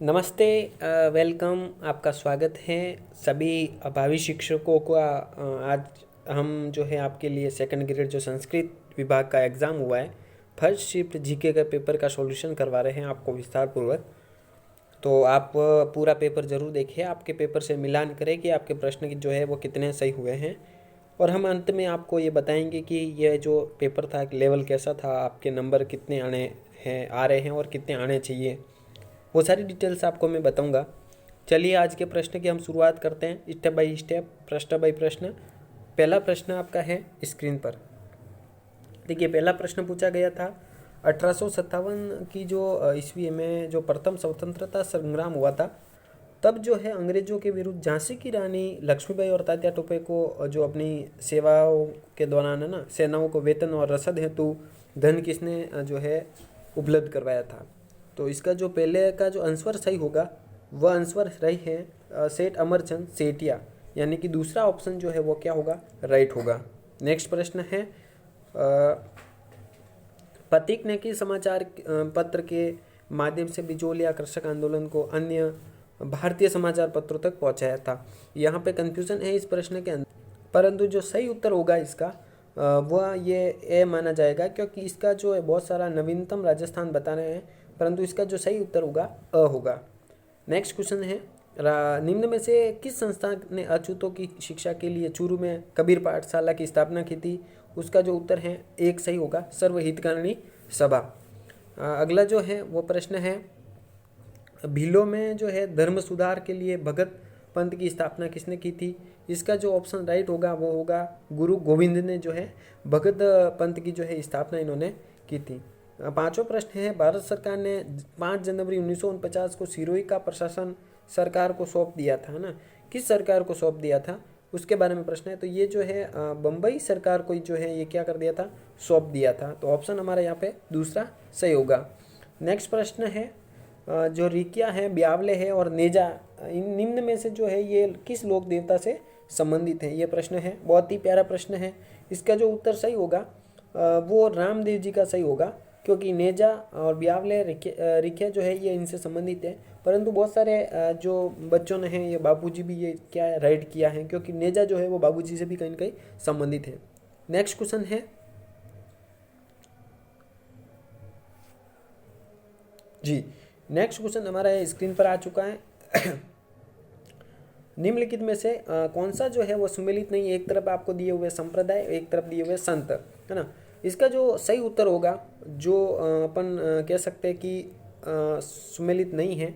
नमस्ते। वेलकम। आपका स्वागत है सभी भावी शिक्षकों का। आज हम जो है आपके लिए सेकंड ग्रेड जो संस्कृत विभाग का एग्ज़ाम हुआ है, फर्स्ट शिफ्ट जीके का पेपर का सॉल्यूशन करवा रहे हैं आपको विस्तार पूर्वक। तो आप पूरा पेपर ज़रूर देखिए, आपके पेपर से मिलान करें कि आपके प्रश्न जो है वो कितने सही हुए हैं। और हम अंत में आपको ये बताएंगे कि यह जो पेपर था लेवल कैसा था, आपके नंबर कितने आ रहे हैं और कितने आने चाहिए, वो सारी डिटेल्स आपको मैं बताऊंगा। चलिए आज के प्रश्न की हम शुरुआत करते हैं स्टेप बाय स्टेप, प्रश्न बाय प्रश्न। पहला प्रश्न आपका है स्क्रीन पर। देखिए, पहला प्रश्न पूछा गया था 1857 की जो ईस्वी में जो प्रथम स्वतंत्रता संग्राम हुआ था, तब जो है अंग्रेजों के विरुद्ध झांसी की रानी लक्ष्मीबाई और तात्या टोपे को जो अपनी सेवाओं के दौरान है ना, सेनाओं को वेतन और रसद हेतु धन किसने जो है उपलब्ध करवाया था। तो इसका जो पहले का जो आंसर सही होगा वह आंसर सही है सेठ अमरचंद सेठिया, यानी कि दूसरा ऑप्शन जो है वो क्या होगा, राइट होगा। नेक्स्ट प्रश्न है प्रतीक ने किस समाचार पत्र के माध्यम से बिजोलिया कृषक आंदोलन को अन्य भारतीय समाचार पत्रों तक पहुंचाया था। यहाँ पे कंफ्यूजन है इस प्रश्न के अंदर, परंतु जो सही उत्तर होगा इसका वह ये ए माना जाएगा, क्योंकि इसका जो है बहुत सारा नवीनतम राजस्थान बता रहे हैं, परंतु इसका जो सही उत्तर होगा अ होगा। नेक्स्ट क्वेश्चन है निम्न में से किस संस्था ने अछूतों की शिक्षा के लिए चूरू में कबीर पाठशाला की स्थापना की थी। उसका जो उत्तर है एक सही होगा, सर्वहितकारिणी सभा। अगला जो है वो प्रश्न है भीलों में जो है धर्म सुधार के लिए भगत पंथ की स्थापना किसने की थी। इसका जो ऑप्शन राइट होगा वो होगा गुरु गोविंद ने जो है भगत पंथ की जो है स्थापना इन्होंने की थी। पांचवा प्रश्न है भारत सरकार ने 5 जनवरी 1949 को सिरोही का प्रशासन सरकार को सौंप दिया था ना, किस सरकार को सौंप दिया था उसके बारे में प्रश्न है। तो ये जो है बम्बई सरकार को जो है ये क्या कर दिया था, सौंप दिया था। तो ऑप्शन हमारा यहाँ पे दूसरा सही होगा। नेक्स्ट प्रश्न है जो रिकिया है, ब्यावले है और नेजा, इन निम्न में से जो है ये किस लोक देवता से संबंधित है। ये प्रश्न है, बहुत ही प्यारा प्रश्न है। इसका जो उत्तर सही होगा वो रामदेव जी का सही होगा, क्योंकि नेजा और ब्यावले रिकिया जो है ये इनसे संबंधित है। परंतु बहुत सारे जो बच्चों ने हैं ये बाबूजी भी ये क्या राइट किया है, क्योंकि नेजा जो है वो बाबूजी से भी कहीं ना कहीं संबंधित है। नेक्स्ट क्वेश्चन है जी, नेक्स्ट क्वेश्चन हमारा स्क्रीन पर आ चुका है। निम्नलिखित में से कौन सा जो है वो सुमेलित नहीं है। एक तरफ आपको दिए हुए संप्रदाय, एक तरफ दिए हुए संत, है ना। इसका जो सही उत्तर होगा जो अपन कह सकते हैं कि सुमेलित नहीं है,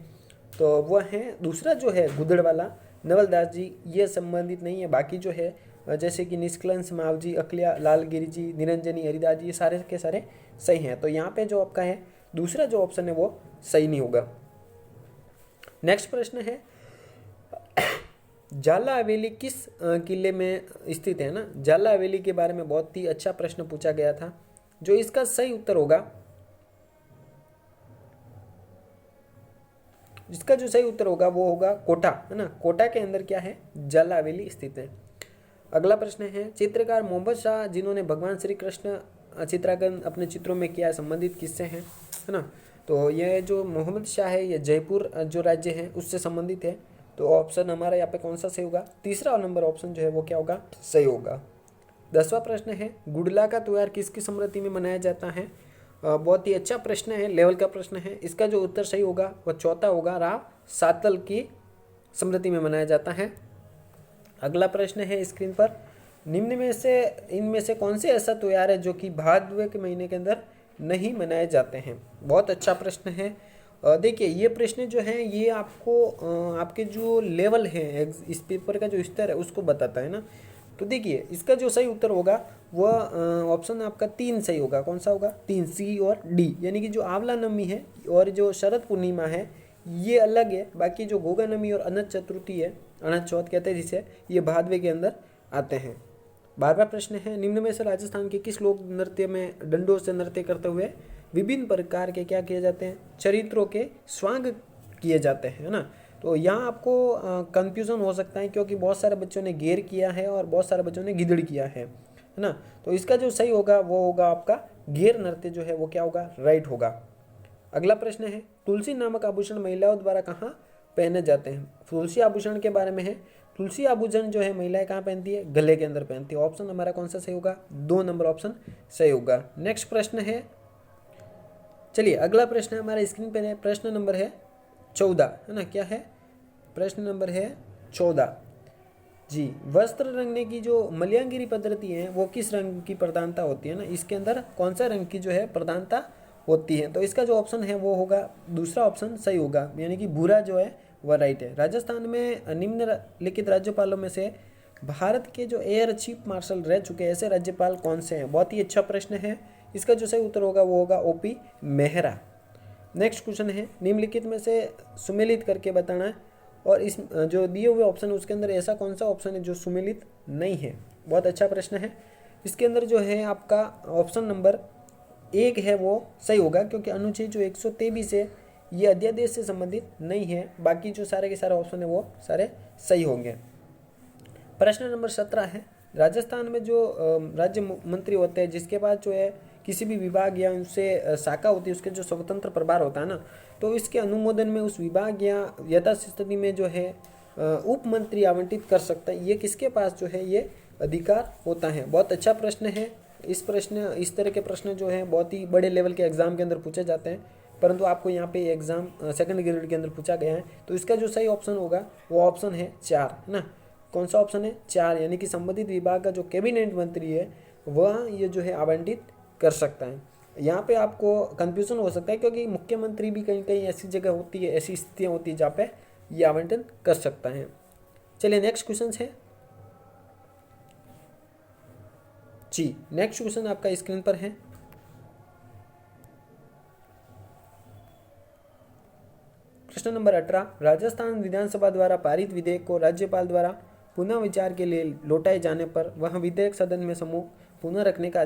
तो वह है दूसरा जो है गुदड़ वाला नवलदास जी, ये संबंधित नहीं है। बाकी जो है जैसे कि निष्कलंस मावजी, अकलिया लालगिरी जी, निरंजनी हरिदास जी, ये सारे के सारे सही हैं। तो यहाँ पे जो आपका है दूसरा जो ऑप्शन है वो सही नहीं होगा। नेक्स्ट प्रश्न है जाला हवेली किस किले में स्थित है ना। जाला हवेली के बारे में बहुत ही अच्छा प्रश्न पूछा गया था। जो इसका सही उत्तर होगा, इसका जो सही उत्तर होगा वो होगा कोटा, है ना। कोटा के अंदर क्या है, जाला हवेली स्थित है। अगला प्रश्न है चित्रकार मोहम्मद शाह जिन्होंने भगवान श्री कृष्ण चित्रांकन अपने चित्रों में किया है, संबंधित किससे हैं, है ना। तो ये जो मोहम्मद शाह है ये जयपुर जो राज्य है उससे संबंधित है। तो ऑप्शन हमारा यहाँ पे कौन सा सही होगा, तीसरा नंबर ऑप्शन जो है वो क्या होगा, सही होगा। 10वां प्रश्न है गुड़ला का त्योहार किसकी स्मृति में मनाया जाता है। बहुत ही अच्छा प्रश्न है, लेवल का प्रश्न है। इसका जो उत्तर सही होगा वह चौथा होगा, राव सातल की स्मृति में मनाया जाता है। अगला प्रश्न है स्क्रीन पर निम्न में से इनमें से कौन से ऐसा त्योहार है जो कि भादवे के महीने के अंदर नहीं मनाए जाते हैं। बहुत अच्छा प्रश्न है। देखिए ये प्रश्न जो है ये आपको आपके जो लेवल है इस पेपर का जो स्तर है उसको बताता है ना। तो देखिए इसका जो सही उत्तर होगा वह ऑप्शन आपका 3 सही होगा। कौन सा होगा, 3, सी और डी, यानी कि जो आंवला नवमी है और जो शरद पूर्णिमा है ये अलग है। बाकी जो गोगा नवमी और अनंत चतुर्थी है, अनंत चौथ कहते हैं जिसे, ये भादवे के अंदर आते हैं। 12वां प्रश्न है निम्न में से राजस्थान के किस लोक नृत्य में डंडों से नृत्य करते हुए विभिन्न प्रकार के क्या किए जाते हैं, चरित्रों के स्वांग किए जाते हैं, है ना। तो यहाँ आपको कंफ्यूजन हो सकता है, क्योंकि बहुत सारे बच्चों ने घेर किया है और बहुत सारे बच्चों ने गिदड़ किया है ना। तो इसका जो सही होगा वो होगा आपका घेर नृत्य जो है वो क्या होगा, राइट होगा। अगला प्रश्न है, तुलसी नामक आभूषण महिलाओं द्वारा कहाँ पहने जाते हैं? तुलसी आभूषण के बारे में है। तुलसी आभूषण जो है महिलाएं कहाँ पहनती है? गले के अंदर पहनती है। ऑप्शन हमारा कौन सा सही होगा? 2 नंबर ऑप्शन सही होगा। नेक्स्ट प्रश्न है, चलिए अगला प्रश्न है हमारे स्क्रीन पर है, प्रश्न नंबर है 14, है ना? क्या है? प्रश्न नंबर है 14 जी। वस्त्र रंगने की जो मलयांगिरी पद्धति है वो किस रंग की प्रधानता होती है ना? इसके अंदर कौन सा रंग की जो है प्रधानता होती है? तो इसका जो ऑप्शन है वो होगा दूसरा ऑप्शन सही होगा, यानी कि भूरा जो है वह राइट है। राजस्थान में निम्नलिखित राज्यपालों में से भारत के जो एयर चीफ मार्शल रह चुके ऐसे राज्यपाल कौन से हैं? बहुत ही अच्छा प्रश्न है। इसका जो सही उत्तर होगा वो होगा ओपी मेहरा। नेक्स्ट क्वेश्चन है, निम्नलिखित में से सुमेलित करके बताना है, और इस जो दिए हुए ऑप्शन है उसके अंदर ऐसा कौन सा ऑप्शन है जो सुमेलित नहीं है? बहुत अच्छा प्रश्न है। इसके अंदर जो है आपका ऑप्शन नंबर 1 है वो सही होगा, क्योंकि अनुच्छेद जो 123 है ये अध्यादेश से संबंधित नहीं है। बाकी जो सारे के सारे ऑप्शन है वो सारे सही होंगे। प्रश्न नंबर 17 है, राजस्थान में जो राज्य मंत्री होते हैं जिसके पास जो है किसी भी विभाग या उनसे शाखा होती है उसके जो स्वतंत्र प्रभार होता है ना, तो इसके अनुमोदन में उस विभाग या यथास्थिति में जो है उप मंत्री आवंटित कर सकता है। ये किसके पास जो है ये अधिकार होता है? बहुत अच्छा प्रश्न है। इस तरह के प्रश्न जो है बहुत ही बड़े लेवल के एग्जाम के अंदर पूछे जाते हैं, परंतु आपको यहाँ पे एग्जाम सेकंड ग्रेड के अंदर पूछा गया है। तो इसका जो सही ऑप्शन होगा वो ऑप्शन है 4, है ना? कौन सा ऑप्शन है? 4, यानी कि संबंधित विभाग का जो कैबिनेट मंत्री है वह ये जो है आवंटित कर सकता है। यहाँ पे आपको कंफ्यूजन हो सकता है, क्योंकि मुख्यमंत्री भी कहीं कहीं ऐसी जगह होती है, ऐसी स्थितियाँ होती है जहाँ पे ये आवंटन कर सकता है। चलिए नेक्स्ट क्वेश्चन है जी। नेक्स्ट क्वेश्चन आपका स्क्रीन पर है। प्रश्न नंबर 18, राजस्थान विधानसभा द्वारा पारित विधेयक को राज्यपाल द्वारा पुनः विचार के लिए लौटाए जाने पर वह विधेयक सदन में समूह पुनः रखने का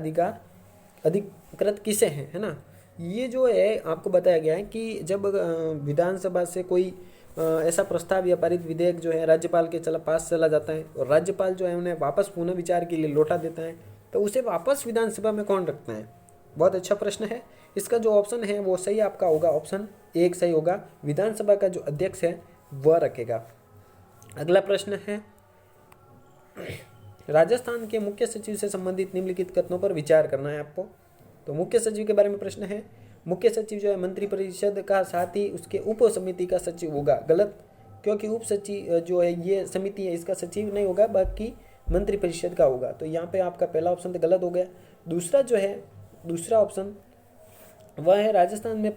अधिकृत किसे है ना? ये जो है आपको बताया गया है कि जब विधानसभा से कोई ऐसा प्रस्ताव या पारित विधेयक जो है राज्यपाल के पास चला जाता है और राज्यपाल जो है उन्हें वापस पुनः विचार के लिए लौटा देता है, तो उसे वापस विधानसभा में कौन रखता है? बहुत अच्छा प्रश्न है। इसका जो ऑप्शन है वो सही आपका होगा, ऑप्शन 1 सही होगा। विधानसभा का जो अध्यक्ष है वह रखेगा। अगला प्रश्न है, राजस्थान के मुख्य सचिव से संबंधित निम्नलिखित कथनों पर विचार करना है आपको। तो मुख्य सचिव के बारे में प्रश्न है, मुख्य सचिव जो है मंत्रिपरिषद का साथ ही उसके उप समिति का सचिव होगा। गलत, क्योंकि उप सचिव जो है ये समिति है इसका सचिव नहीं होगा, बाकी मंत्रिपरिषद का होगा। तो यहाँ पे आपका पहला ऑप्शन तो गलत हो गया। दूसरा जो है दूसरा ऑप्शन वह है, राजस्थान में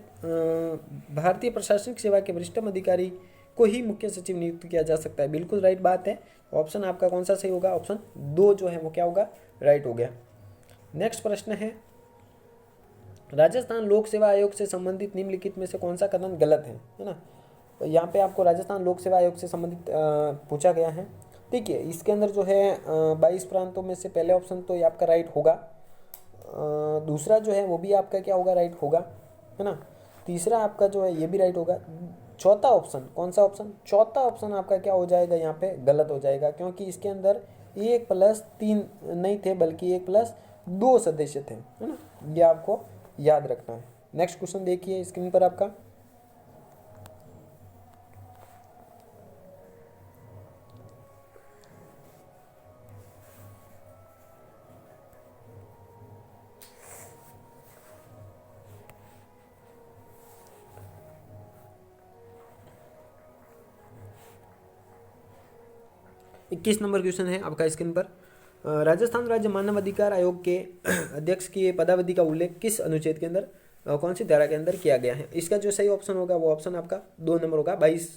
भारतीय प्रशासनिक सेवा के वरिष्ठतम अधिकारी को ही मुख्य सचिव नियुक्त किया जा सकता है। बिल्कुल राइट बात है। ऑप्शन आपका कौन सा सही होगा? ऑप्शन 2 जो है वो क्या होगा? राइट हो गया। नेक्स्ट प्रश्न है, राजस्थान लोक सेवा आयोग से संबंधित निम्नलिखित में से कौन सा कथन गलत है ना? तो यहाँ पे आपको राजस्थान लोक सेवा आयोग से संबंधित पूछा गया है। ठीक है, इसके अंदर जो है 22 प्रांतों में से पहले ऑप्शन तो ये आपका राइट होगा। दूसरा जो है वो भी आपका क्या होगा? राइट होगा, है ना? तीसरा आपका जो है ये भी राइट होगा। चौथा ऑप्शन कौन सा ऑप्शन? चौथा ऑप्शन आपका क्या हो जाएगा? यहाँ पे गलत हो जाएगा, क्योंकि इसके अंदर 1+3 नहीं थे बल्कि 1+2 सदस्य थे, है ना? ये आपको याद रखना है। नेक्स्ट क्वेश्चन देखिए स्क्रीन पर आपका। इक्कीस नंबर क्वेश्चन है आपका स्क्रीन पर। राजस्थान राज्य मानव अधिकार आयोग के अध्यक्ष की पदावधि का उल्लेख किस अनुच्छेद के अंदर कौन सी धारा के अंदर किया गया है? इसका जो सही ऑप्शन होगा वो ऑप्शन आपका 2 नंबर होगा। 22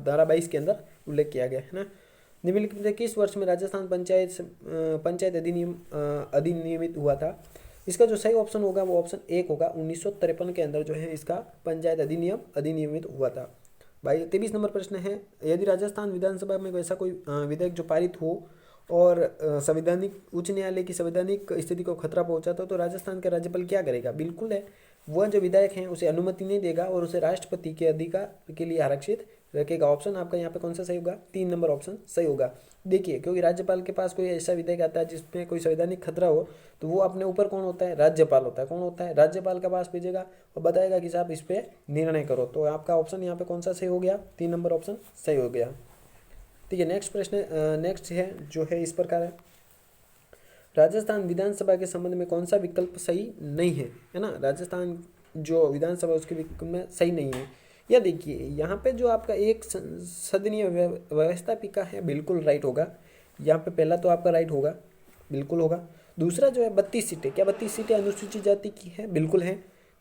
धारा 22 के अंदर उल्लेख किया गया है ना। निम्नलिखित में किस वर्ष में राजस्थान पंचायत अधिनियमित हुआ था? इसका जो सही ऑप्शन होगा वो ऑप्शन 1 होगा। 1953 के अंदर जो है इसका पंचायत अधिनियमित हुआ था। 23 नंबर प्रश्न है, यदि राजस्थान विधानसभा में ऐसा कोई विधेयक जो पारित हो और संवैधानिक उच्च न्यायालय की संवैधानिक स्थिति को खतरा पहुंचाता तो राजस्थान का राज्यपाल क्या करेगा? बिल्कुल है, वह जो विधायक है उसे अनुमति नहीं देगा और उसे राष्ट्रपति के अधिकार के लिए आरक्षित रखेगा। ऑप्शन आपका यहाँ पे कौन सा सही होगा? 3 नंबर ऑप्शन सही होगा। देखिए, क्योंकि राज्यपाल के पास कोई ऐसा विधेयक आता है जिसमें कोई संवैधानिक खतरा हो, तो वो अपने ऊपर कौन होता है? राज्यपाल होता है। कौन होता है? राज्यपाल के पास भेजेगा और बताएगा कि साहब इस पर निर्णय करो। तो आपका ऑप्शन यहाँ पे कौन सा सही हो गया? 3 नंबर ऑप्शन सही हो गया। ठीक है, नेक्स्ट प्रश्न नेक्स्ट है जो है इस प्रकार है, राजस्थान विधानसभा के संबंध में कौन सा विकल्प सही नहीं है ना? राजस्थान जो विधानसभा उसके विकल्प में सही नहीं है। या देखिए, यहाँ पे जो आपका एक सदनीय व्यवस्थापिका है, बिल्कुल राइट होगा। यहाँ पे पहला तो आपका राइट होगा, बिल्कुल होगा। दूसरा जो है 32 सीटें, क्या 32 सीटें अनुसूचित जाति की है? बिल्कुल है।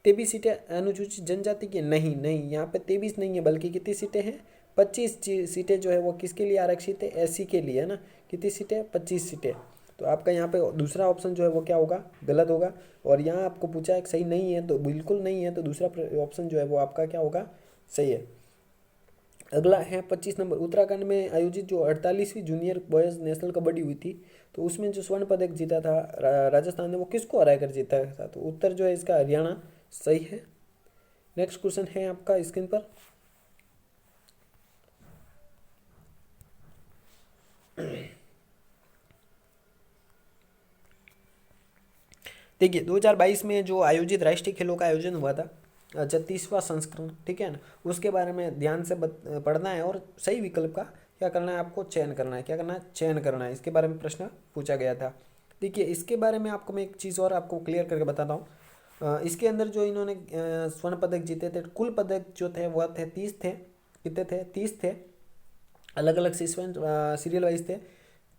23 सीटें अनुसूचित जनजाति की? नहीं नहीं, यहाँ पे 23 नहीं है, बल्कि कितनी सीटें हैं? 25 सीटें जो है वो किसके लिए आरक्षित है? एससी के लिए, है ना। कितनी सीटें? 25 सीटें। तो आपका यहाँ पे दूसरा ऑप्शन जो है वो क्या होगा? गलत होगा। और यहाँ आपको पूछा है सही नहीं है, तो बिल्कुल नहीं है, तो दूसरा ऑप्शन जो है वो आपका क्या होगा? सही है। अगला है 25 नंबर, उत्तराखंड में आयोजित जो 48वीं जूनियर बॉयज़ नेशनल कबड्डी हुई थी, तो उसमें जो स्वर्ण पदक जीता था राजस्थान ने, वो किसको हरा कर जीता था? तो उत्तर जो है इसका हरियाणा सही है। नेक्स्ट क्वेश्चन है आपका स्क्रीन पर, देखिए 2022 में जो आयोजित राष्ट्रीय खेलों का आयोजन हुआ था, 36वां संस्करण, ठीक है ना, उसके बारे में ध्यान से पढ़ना है और सही विकल्प का क्या करना है? आपको चयन करना है। क्या करना है? चयन करना है। इसके बारे में प्रश्न पूछा गया था। देखिए, इसके बारे में आपको मैं एक चीज़ और आपको क्लियर करके बताता हूँ। इसके अंदर जो इन्होंने स्वर्ण पदक जीते थे, कुल पदक जो थे वह थे 30 थे। कितने थे? 30 थे। अलग अलग सीरियल वाइज थे।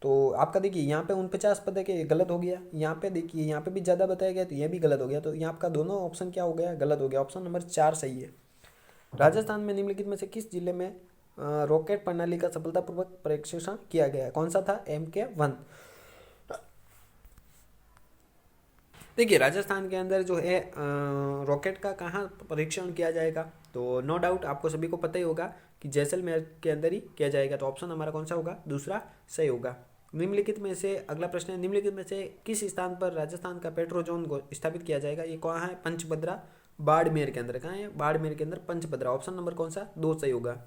तो आपका देखिए यहाँ पे 49 पदक है, ये गलत हो गया। यहाँ पे देखिए, यहाँ पे भी ज़्यादा बताया गया तो ये भी गलत हो गया। तो यहाँ आपका दोनों ऑप्शन क्या हो गया? गलत हो गया। ऑप्शन नंबर 4 सही है। राजस्थान में निम्नलिखित में से किस जिले में रॉकेट प्रणाली का सफलतापूर्वक परीक्षण किया गया है? कौन सा था? MK1। देखिए, राजस्थान के अंदर जो है रॉकेट का कहाँ परीक्षण किया जाएगा? तो नो डाउट आपको सभी को पता ही होगा कि जैसलमेर के अंदर ही किया जाएगा। तो ऑप्शन हमारा कौन सा होगा? दूसरा सही होगा। निम्नलिखित में से अगला प्रश्न है, निम्नलिखित में से किस स्थान पर राजस्थान का पेट्रोजोन को स्थापित किया जाएगा? ये कहाँ है? पंचभद्रा, बाड़मेर के अंदर। कहाँ है? बाड़मेर के अंदर पंचभद्रा। ऑप्शन नंबर कौन सा? 2 सही होगा।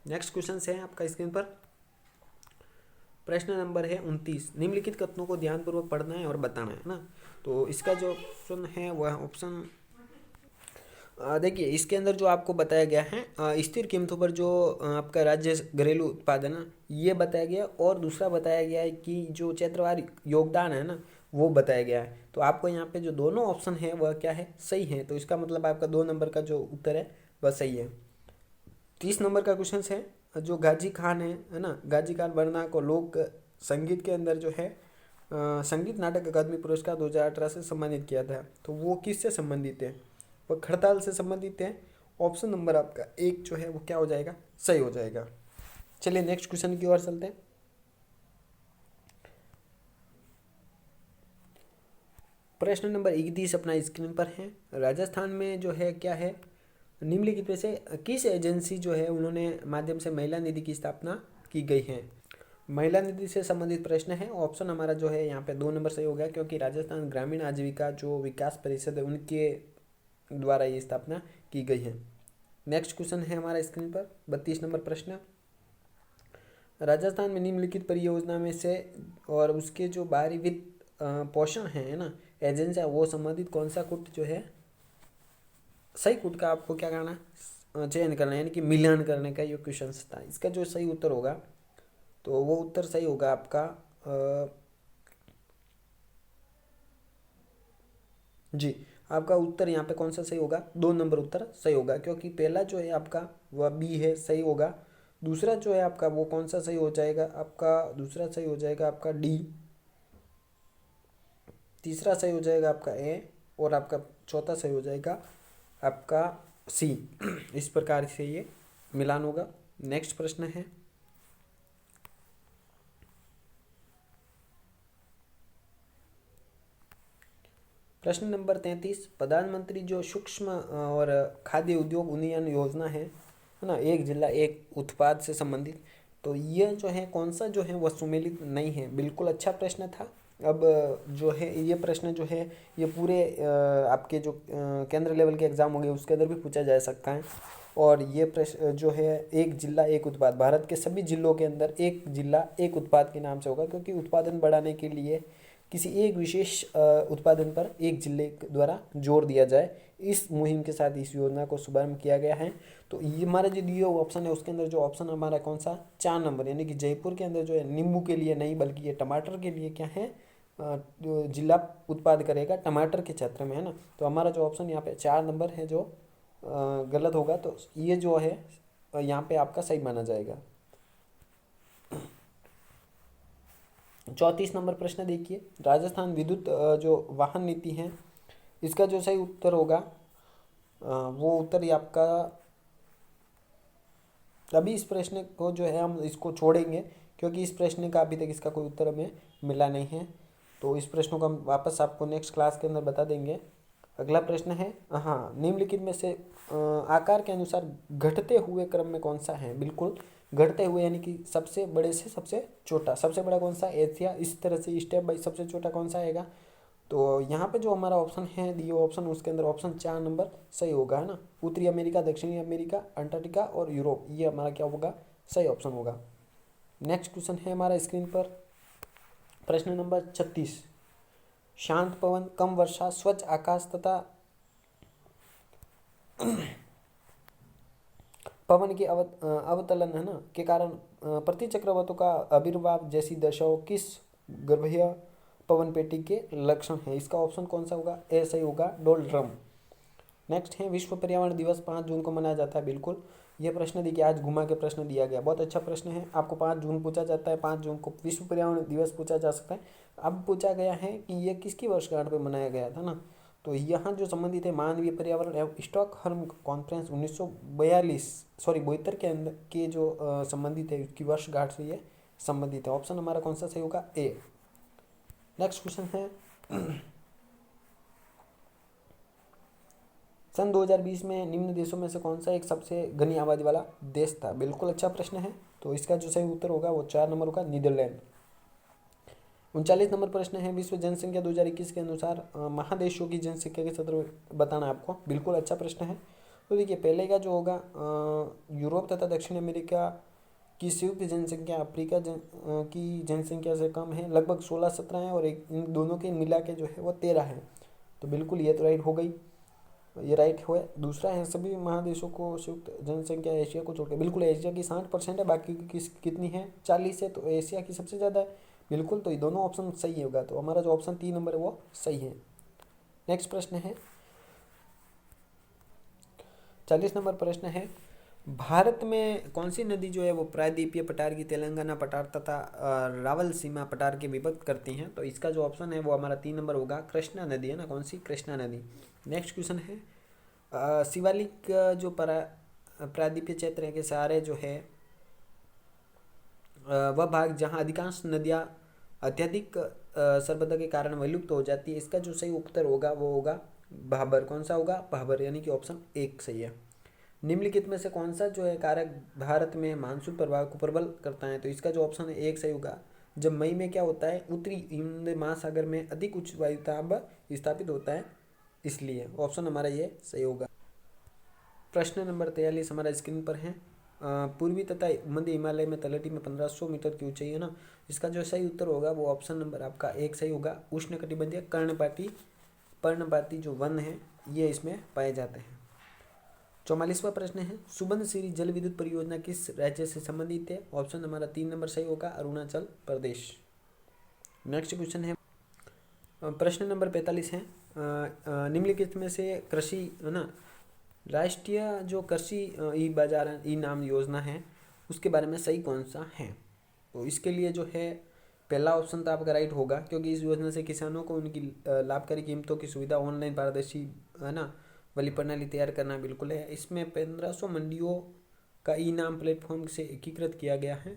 नेक्स्ट क्वेश्चन है आपका स्क्रीन पर, प्रश्न नंबर है 29, निम्नलिखित कथनों को ध्यानपूर्वक पढ़ना है और बताना है ना। तो इसका जो ऑप्शन है वह ऑप्शन देखिए, इसके अंदर जो आपको बताया गया है स्थिर कीमतों पर जो आपका राज्य घरेलू उत्पादन है ये बताया गया, और दूसरा बताया गया है कि जो क्षेत्रवार योगदान है ना वो बताया गया है। तो आपको यहाँ पे जो दोनों ऑप्शन है वह क्या है? सही है। तो इसका मतलब आपका 2 नंबर का जो उत्तर है वह सही है। 30 नंबर का क्वेश्चन है, जो गाजी खान है ना, गाजी खान वर्मा को लोक संगीत के अंदर जो है संगीत नाटक अकादमी पुरस्कार 2018 से सम्मानित किया था। तो वो किससे संबंधित है? वह खड़ताल से संबंधित है। ऑप्शन नंबर आपका 1 जो है वो क्या हो जाएगा? सही हो जाएगा। चलिए नेक्स्ट क्वेश्चन की ओर चलते हैं। प्रश्न नंबर 31 अपना स्क्रीन पर है। राजस्थान में जो है क्या है, निम्नलिखित में से किस एजेंसी जो है उन्होंने माध्यम से महिला निधि की स्थापना की गई है? महिला निधि से संबंधित प्रश्न है। ऑप्शन हमारा जो है यहाँ पे 2 नंबर सही हो गया, क्योंकि राजस्थान ग्रामीण आजीविका जो विकास परिषद है उनके द्वारा ये स्थापना की गई है। नेक्स्ट क्वेश्चन है हमारा स्क्रीन पर 32 नंबर प्रश्न, राजस्थान में निम्नलिखित परियोजना में से और उसके जो बाहरी वित्त पोषण है ना एजेंसियाँ, वो संबंधित कौन सा कूट जो है सही कूट का आपको क्या करना है? चयन करना है, यानी कि मिलान करने का ये क्वेश्चन था। इसका जो सही उत्तर होगा तो वो उत्तर सही होगा आपका जी, आपका उत्तर यहाँ पे कौन सा सही होगा? 2 नंबर उत्तर सही होगा, क्योंकि पहला जो है आपका वह बी है, सही होगा। दूसरा जो है आपका वो कौन सा सही हो जाएगा? आपका दूसरा सही हो जाएगा आपका डी, तीसरा सही हो जाएगा आपका ए, और आपका चौथा सही हो जाएगा आपका सी। इस प्रकार से ये मिलान होगा। नेक्स्ट प्रश्न है, प्रश्न नंबर 33, प्रधानमंत्री जो सूक्ष्म और खाद्य उद्योग उन्नयन योजना है ना, एक जिला एक उत्पाद से संबंधित, तो ये जो है कौन सा जो है वह सुमेलित नहीं है। बिल्कुल अच्छा प्रश्न था। अब जो है ये प्रश्न जो है ये पूरे आपके जो केंद्र लेवल के एग्ज़ाम होंगे उसके अंदर भी पूछा जा सकता है। और ये प्रश्न जो है एक जिला एक उत्पाद, भारत के सभी जिलों के अंदर एक जिला एक उत्पाद के नाम से होगा, क्योंकि उत्पादन बढ़ाने के लिए किसी एक विशेष उत्पादन पर एक जिले द्वारा जोर दिया जाए, इस मुहिम के साथ इस योजना को शुभारंभ किया गया है। तो ये हमारा जो दिया ऑप्शन है उसके अंदर जो ऑप्शन हमारा कौन सा 4 नंबर, यानी कि जयपुर के अंदर जो है नींबू के लिए नहीं बल्कि ये टमाटर के लिए क्या है जो जिला उत्पाद करेगा टमाटर के क्षेत्र में, है ना। तो हमारा जो ऑप्शन यहाँ पे 4 नंबर है जो गलत होगा, तो ये जो है यहाँ पे आपका सही माना जाएगा। 34 नंबर प्रश्न देखिए, राजस्थान विद्युत जो वाहन नीति है इसका जो सही उत्तर होगा वो उत्तर ही आपका, अभी इस प्रश्न को जो है हम इसको छोड़ेंगे क्योंकि इस प्रश्न का अभी तक इसका कोई उत्तर हमें मिला नहीं है, तो इस प्रश्नों को हम वापस आपको नेक्स्ट क्लास के अंदर बता देंगे। अगला प्रश्न है, हाँ, निम्नलिखित में से आकार के अनुसार घटते हुए क्रम में कौन सा है। बिल्कुल घटते हुए यानी कि सबसे बड़े से सबसे छोटा, सबसे बड़ा कौन सा एशिया, इस तरह से स्टेप बाई सबसे छोटा कौन सा आएगा। तो यहाँ पे जो हमारा ऑप्शन है दिए ऑप्शन उसके अंदर ऑप्शन 4 नंबर सही होगा, है ना। उत्तरी अमेरिका, दक्षिणी अमेरिका, अंटार्कटिका और यूरोप, ये हमारा क्या होगा सही ऑप्शन होगा। नेक्स्ट क्वेश्चन है हमारा स्क्रीन पर प्रश्न नंबर 36, शांत पवन, कम वर्षा, स्वच्छ आकाश तथा पवन के अवतलन, है ना, के कारण प्रतिचक्रवातों का आविर्भाव जैसी दशाओं किस गर्भीय पवन पेटी के लक्षण है। इसका ऑप्शन कौन सा होगा, ए सही होगा, डोलड्रम। नेक्स्ट है विश्व पर्यावरण दिवस 5 जून को मनाया जाता है। बिल्कुल ये प्रश्न देखिए, आज घुमा के प्रश्न दिया गया, बहुत अच्छा प्रश्न है। आपको 5 जून पूछा जाता है, 5 जून को विश्व पर्यावरण दिवस पूछा जा सकता है। अब पूछा गया है कि ये किसकी वर्षगांठ पर मनाया गया था ना, तो यहाँ जो संबंधित है मानवीय पर्यावरण एवं स्टॉकहोल्म कॉन्फ्रेंस 1972 के अंदर के जो संबंधित है उसकी वर्षगांठ से ये संबंधित है। ऑप्शन हमारा कौन सा सही होगा, ए। नेक्स्ट क्वेश्चन है सन 2020 में निम्न देशों में से कौन सा एक सबसे घनी आबादी वाला देश था। बिल्कुल अच्छा प्रश्न है, तो इसका जो सही उत्तर होगा वो 4 नंबर होगा, नीदरलैंड। 39 नंबर प्रश्न है विश्व जनसंख्या 2021 के अनुसार महादेशों की जनसंख्या के सत्र बताना आपको। बिल्कुल अच्छा प्रश्न है। तो देखिए पहले का जो होगा यूरोप तथा दक्षिण अमेरिका की संयुक्त जनसंख्या अफ्रीका की जनसंख्या से कम है, लगभग 16-17 है, और एक इन दोनों के मिला के जो है वो 13 है। तो बिल्कुल ये तो राइट हो गई, ये राइट हुआ। दूसरा है सभी महादेशों को संयुक्त जनसंख्या एशिया को छोड़कर, बिल्कुल एशिया की 60% है, बाकी की कितनी है 40 है, तो एशिया की सबसे ज़्यादा है। बिल्कुल, तो ये दोनों ऑप्शन सही होगा, तो हमारा जो ऑप्शन 3 नंबर है वो सही है। नेक्स्ट प्रश्न है 40 नंबर प्रश्न है भारत में कौन सी नदी जो है वो प्रायद्वीपीय पठार की तेलंगाना पठार तथा रावलसीमा पठार के विभक्त करती हैं। तो इसका जो ऑप्शन है वो हमारा 3 नंबर होगा, कृष्णा नदी, है ना। कौन सी, कृष्णा नदी। नेक्स्ट क्वेश्चन है शिवालिक जो प्रायद्वीपीय क्षेत्र के सहारे जो है वह भाग जहाँ अधिकांश नदियाँ अत्यधिक सर्वदा के कारण विलुप्त हो जाती है। इसका जो सही उत्तर होगा वो होगा भाबर। कौन सा होगा, भाबर, यानी कि ऑप्शन 1 सही है। निम्नलिखित में से कौन सा जो है कारक भारत में मानसून प्रभाव को प्रबल करता है। तो इसका जो ऑप्शन है 1 सही होगा। जब मई में क्या होता है, उत्तरी हिंद महासागर में अधिक उच्च वायुदाब स्थापित होता है, इसलिए ऑप्शन हमारा ये सही होगा। प्रश्न नंबर 43 हमारा स्क्रीन पर है पूर्वी तथा मध्य हिमालय में तलहटी में 1500 मीटर की ऊंचाई है ना। इसका जो सही उत्तर होगा वो ऑप्शन नंबर आपका 1 सही होगा। उष्णकटिबंधीय पर्णपाती जो वन है ये इसमें पाए जाते हैं। 44वां प्रश्न है सुबनसिरी जल विद्युत परियोजना किस राज्य से संबंधित है। ऑप्शन हमारा 3 नंबर सही होगा, अरुणाचल प्रदेश। नेक्स्ट क्वेश्चन है प्रश्न नंबर 45 है निम्नलिखित में से कृषि, है ना, राष्ट्रीय जो कृषि ई बाजार ई नाम योजना है उसके बारे में सही कौन सा है। तो इसके लिए जो है पहला ऑप्शन तो आपका राइट होगा, क्योंकि इस योजना से किसानों को उनकी लाभकारी कीमतों की सुविधा ऑनलाइन पारदर्शी, है ना, वाली प्रणाली तैयार करना बिल्कुल है। इसमें 1500 मंडियों का ई नाम प्लेटफॉर्म से एकीकृत किया गया है।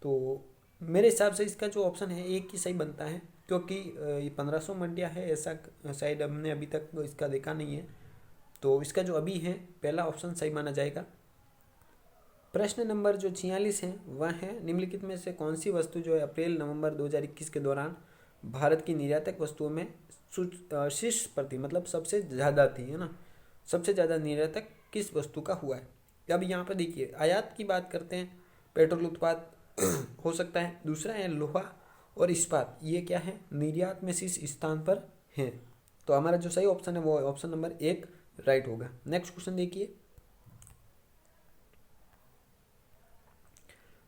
तो मेरे हिसाब से इसका जो ऑप्शन है एक ही सही बनता है, क्योंकि ये 1500 मंडियाँ है ऐसा शायद हमने अभी तक इसका देखा नहीं है। तो इसका जो अभी है पहला ऑप्शन सही माना जाएगा। प्रश्न नंबर जो 46 है वह है निम्नलिखित में से कौन सी वस्तु जो है अप्रैल नवंबर 2021 के दौरान भारत की निर्यातक वस्तुओं में शीर्ष पर थी, मतलब सबसे ज़्यादा थी, है ना, सबसे ज़्यादा निर्यातक किस वस्तु का हुआ है। अब यहाँ पर देखिए आयात की बात करते हैं, पेट्रोल उत्पाद हो सकता है। दूसरा है लोहा और इस्पात, ये क्या है, निर्यात में शीर्ष स्थान पर है। तो हमारा जो सही ऑप्शन है वो ऑप्शन नंबर 1 राइट होगा। नेक्स्ट क्वेश्चन देखिए,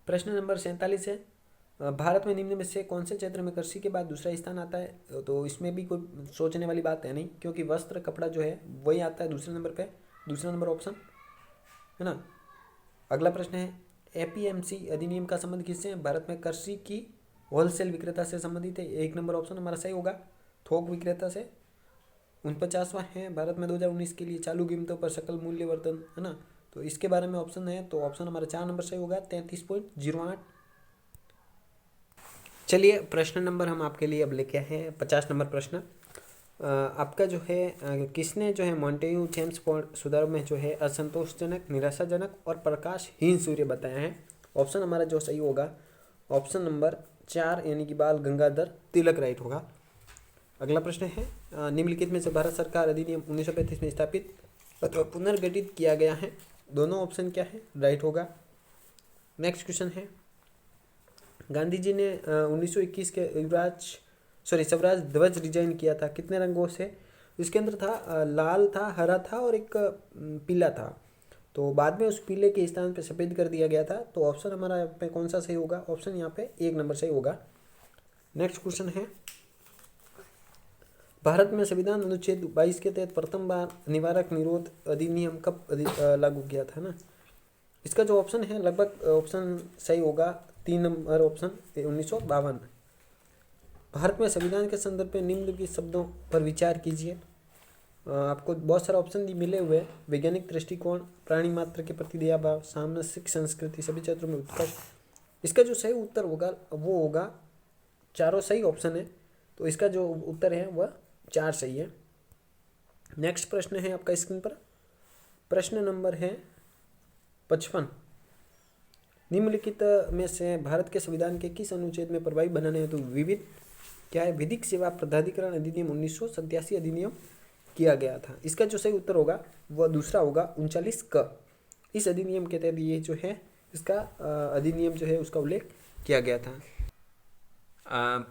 प्रश्न नंबर 47 है, भारत में निम्न में से कौन से क्षेत्र में कृषि के बाद दूसरा स्थान आता है। तो इसमें भी कोई सोचने वाली बात है नहीं, क्योंकि वस्त्र कपड़ा जो है वही आता है दूसरे नंबर पे, दूसरा नंबर ऑप्शन है ना। अगला प्रश्न है, एपीएमसी अधिनियम का संबंध किससे है। भारत में कृषि की होलसेल विक्रेता से संबंधित है, 1 नंबर ऑप्शन हमारा सही होगा। थोक विक्रेता से। 49वां है, भारत में 2019 के लिए चालू कीमतों पर सकल मूल्य वर्धन है ना, तो इसके बारे में ऑप्शन है, तो ऑप्शन हमारा 4 नंबर सही होगा, 33.08। चलिए प्रश्न नंबर हम आपके लिए अब लेके आए हैं 50 नंबर प्रश्न। आपका जो है किसने जो है मॉन्टेग्यू थेम्स सुधार में जो है असंतोषजनक, निराशाजनक और प्रकाशहीन सूर्य बताया है। ऑप्शन हमारा जो सही होगा ऑप्शन नंबर 4 यानी कि बाल गंगाधर तिलक राइट होगा। अगला प्रश्न है, निम्नलिखित में से भारत सरकार अधिनियम 1935 में स्थापित अथवा पुनर्गठित किया गया है। दोनों ऑप्शन क्या है, राइट होगा। नेक्स्ट क्वेश्चन है, गांधी जी ने 1921 के स्वराज ध्वज डिजाइन किया था, कितने रंगों से। इसके अंदर था लाल था, हरा था और एक पीला था। तो बाद में उस पीले के स्थान पे सफ़ेद कर दिया गया था। तो ऑप्शन हमारा यहाँ पे कौन सा सही होगा, ऑप्शन यहाँ पे 1 नंबर सही होगा। नेक्स्ट क्वेश्चन है, भारत में संविधान अनुच्छेद 22 के तहत प्रथम बार निवारक निरोध अधिनियम कब लागू किया था ना। इसका जो ऑप्शन है लगभग ऑप्शन सही होगा 3 नंबर ऑप्शन 1952। भारत में संविधान के संदर्भ में निम्नलिखित शब्दों पर विचार कीजिए। आपको बहुत सारा ऑप्शन मिले हुए हैं, वैज्ञानिक दृष्टिकोण, प्राणी मात्र के प्रति दया भाव, सामरसिक संस्कृति, सभी क्षेत्रों में उत्कृष्ट। इसका जो सही उत्तर होगा वो होगा, चारों सही ऑप्शन है, तो इसका जो उत्तर है वह 4 सही है। नेक्स्ट प्रश्न है आपका स्क्रीन पर, प्रश्न नंबर है 55। निम्नलिखित में से भारत के संविधान के किस अनुच्छेद में प्रभावी बनाने हेतु विविध क्या है, विधिक सेवा प्राधिकरण अधिनियम 1987 अधिनियम किया गया था। इसका जो सही उत्तर होगा वह दूसरा होगा 39 क। इस अधिनियम के तहत ये जो है इसका अधिनियम जो है उसका उल्लेख किया गया था।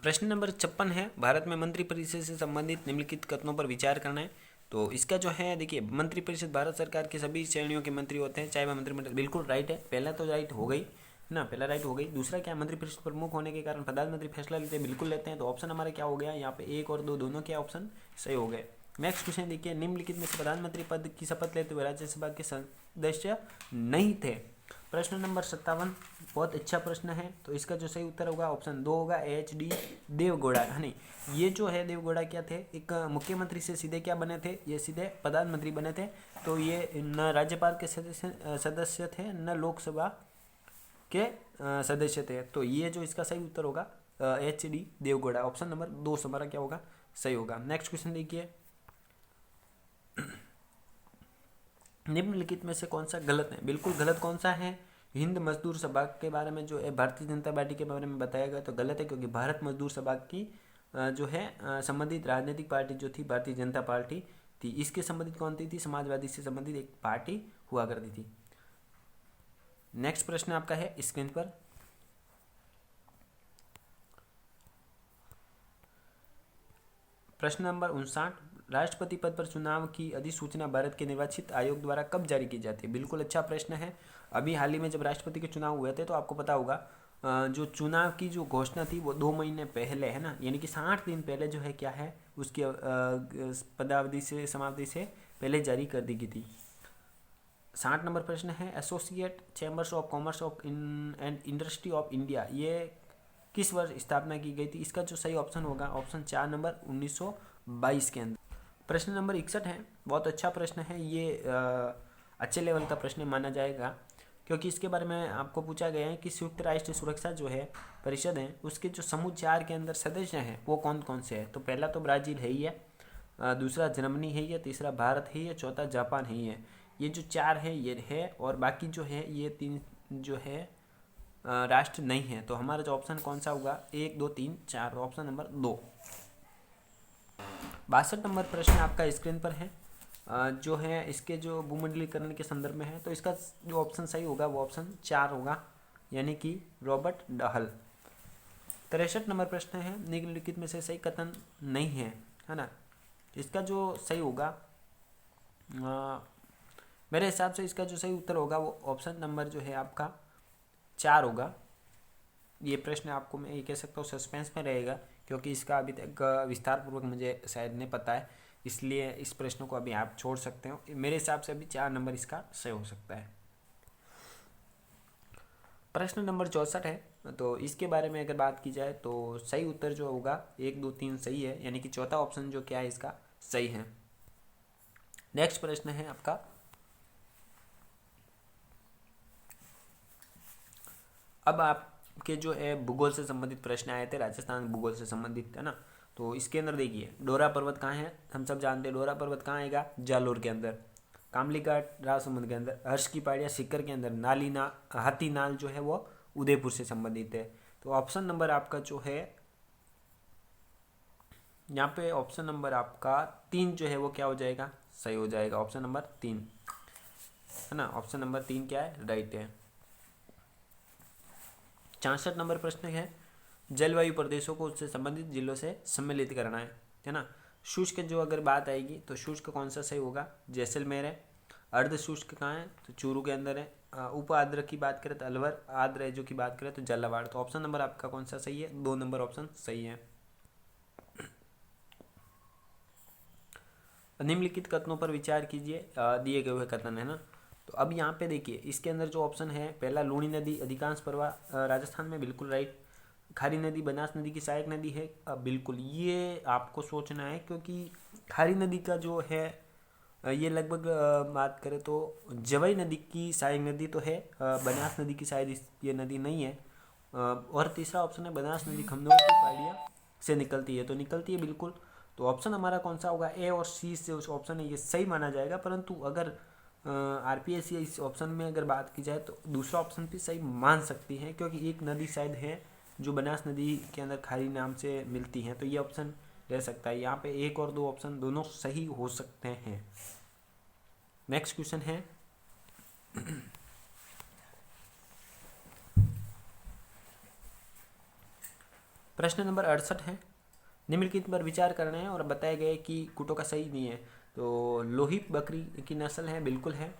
प्रश्न नंबर 56 है, भारत में मंत्रिपरिषद से संबंधित निम्नलिखित कथनों पर विचार करना है। तो इसका जो है देखिए, मंत्रिपरिषद भारत सरकार की सभी श्रेणियों के मंत्री होते हैं, चाहे वह मंत्रिमंडल, बिल्कुल राइट है। पहला तो राइट हो गई ना, पहला राइट हो गई। दूसरा क्या, मंत्रिपरिषद प्रमुख होने के कारण प्रधानमंत्री फैसला लेते हैं, बिल्कुल लेते हैं। तो ऑप्शन हमारा क्या हो गया यहाँ पे 1 और 2 दोनों क्या ऑप्शन सही हो गए। नेक्स्ट क्वेश्चन देखिए, निम्नलिखित में से प्रधानमंत्री पद की शपथ लेते हुए राज्यसभा के सदस्य नहीं थे। प्रश्न नंबर 57 बहुत अच्छा प्रश्न है। तो इसका जो सही उत्तर होगा ऑप्शन 2 होगा, HD देवगौड़ा। नहीं, ये जो है देवगौड़ा क्या थे, एक मुख्यमंत्री से सीधे क्या बने थे, ये सीधे प्रधानमंत्री बने थे। तो ये न राज्यपाल के सदस्य थे न लोकसभा के सदस्य थे। तो ये जो इसका सही उत्तर होगा HD देवगौड़ा, ऑप्शन नंबर 2 हमारा क्या होगा, सही होगा। नेक्स्ट क्वेश्चन देखिए, निम्नलिखित में से कौन सा गलत है। बिल्कुल गलत कौन सा है, हिंद मजदूर सभा के बारे में जो है भारतीय जनता पार्टी के बारे में बताया गया, तो गलत है, क्योंकि भारत मजदूर सभा की जो है संबंधित राजनीतिक पार्टी जो थी भारतीय जनता पार्टी थी। इसके संबंधित कौन थी, समाजवादी से संबंधित एक पार्टी हुआ करती थी। नेक्स्ट प्रश्न आपका है स्क्रीन पर, प्रश्न नंबर 59, राष्ट्रपति पद पर चुनाव की अधिसूचना भारत के निर्वाचित आयोग द्वारा कब जारी की जाती है। बिल्कुल अच्छा प्रश्न है। अभी हाल ही में जब राष्ट्रपति के चुनाव हुए थे तो आपको पता होगा जो चुनाव की जो घोषणा थी वो 2 महीने पहले है ना, यानी कि 60 दिन पहले जो है क्या है उसकी पदावधि से समाप्ति से पहले जारी कर दी गई थी। 60 नंबर प्रश्न है, associate chambers of commerce of and industry of India ये किस वर्ष स्थापना की गई थी। इसका जो सही ऑप्शन होगा ऑप्शन 4 नंबर 1922 के अंदर। प्रश्न नंबर 61 है, बहुत अच्छा प्रश्न है ये, अच्छे लेवल का प्रश्न माना जाएगा, क्योंकि इसके बारे में आपको पूछा गया है कि संयुक्त राष्ट्र सुरक्षा जो है परिषद है उसके जो समूह 4 के अंदर सदस्य हैं वो कौन कौन से हैं। तो पहला तो ब्राज़ील है ही है, दूसरा जर्मनी है ही, तीसरा भारत है, चौथा जापान है ही है। ये जो 4 है ये है, और बाकी जो है ये 3 जो है राष्ट्र नहीं है। तो हमारा जो ऑप्शन कौन सा होगा, 1 2 3 4, ऑप्शन नंबर 2। 62 नंबर प्रश्न आपका स्क्रीन पर है, जो है इसके जो भूमंडलीकरण के संदर्भ में है, तो इसका जो ऑप्शन सही होगा वो ऑप्शन 4 होगा, यानी कि रॉबर्ट डहल। 63 नंबर प्रश्न है, निम्नलिखित में से सही कथन नहीं है ना। इसका जो सही होगा, मेरे हिसाब से इसका जो सही उत्तर होगा वो ऑप्शन नंबर जो है आपका 4 होगा। ये प्रश्न आपको मैं ये कह सकता हूँ सस्पेंस में रहेगा, क्योंकि इसका अभी तक विस्तार पूर्वक मुझे शायद नहीं पता है, इसलिए इस प्रश्न को अभी आप छोड़ सकते हो। मेरे हिसाब से अभी 4 नंबर इसका सही हो सकता है। प्रश्न नंबर 64 है, तो इसके बारे में अगर बात की जाए तो सही उत्तर जो होगा 1, 2, 3 सही है, यानी कि चौथा ऑप्शन जो क्या है इसका सही है। नेक्स्ट प्रश्न है आपका, अब आपके जो है भूगोल से संबंधित प्रश्न आए थे, राजस्थान भूगोल से संबंधित है ना। तो इसके अंदर देखिए, डोरा पर्वत कहाँ है, हम सब जानते हैं डोरा पर्वत कहाँ आएगा, जालोर के अंदर। कामली घाट राजसमंद के अंदर। हर्ष की पहाड़ियाँ सीकर के अंदर। हाथी नाल जो है वो उदयपुर से संबंधित है। तो ऑप्शन नंबर आपका जो है यहाँ पे ऑप्शन नंबर आपका 3 जो है वो क्या हो जाएगा, सही हो जाएगा। ऑप्शन नंबर 3 है ना, ऑप्शन नंबर 3 क्या है, राइट है। 64 नंबर प्रश्न है, जलवायु प्रदेशों को उससे संबंधित जिलों से सम्मिलित करना है ना। शुष्क जो अगर बात आएगी तो शुष्क कौन सा सही होगा, जैसलमेर है। अर्ध शुष्क कहाँ है, तो चूरू के अंदर है। उप आर्द्र की बात करें तो अलवर। आर्द्र जो की बात करें तो झालावाड़। तो ऑप्शन नंबर आपका कौन सा सही है, 2 नंबर ऑप्शन सही है। निम्नलिखित कथनों पर विचार कीजिए, दिए गए हुए कथन है ना। तो अब यहाँ पे देखिए, इसके अंदर जो ऑप्शन है पहला, लूणी नदी अधिकांश प्रवाह राजस्थान में, बिल्कुल राइट। खारी नदी बनास नदी की सहायक नदी है, बिल्कुल, ये आपको सोचना है, क्योंकि खारी नदी का जो है ये लगभग बात करें तो जवई नदी की सहायक नदी तो है, बनास नदी की शायद ये नदी नहीं है। और तीसरा ऑप्शन है बनास नदी खमनोर की पहाड़ियाँ से निकलती है, तो निकलती है बिल्कुल। तो ऑप्शन हमारा कौन सा होगा, ए और सी से उस ऑप्शन है ये सही माना जाएगा। परंतु अगर आरपीएससी इस ऑप्शन में अगर बात की जाए तो दूसरा ऑप्शन भी सही मान सकती है, क्योंकि एक नदी शायद है जो बनास नदी के अंदर खारी नाम से मिलती हैं, तो ये ऑप्शन ले सकता है। यहाँ पे 1 और 2 ऑप्शन दोनों सही हो सकते हैं। नेक्स्ट क्वेश्चन है, प्रश्न नंबर 68 है, निम्नलिखित पर विचार करना है और बताया गया है कि कुटो का सही नहीं है। तो लोही बकरी की नस्ल है, बिल्कुल है।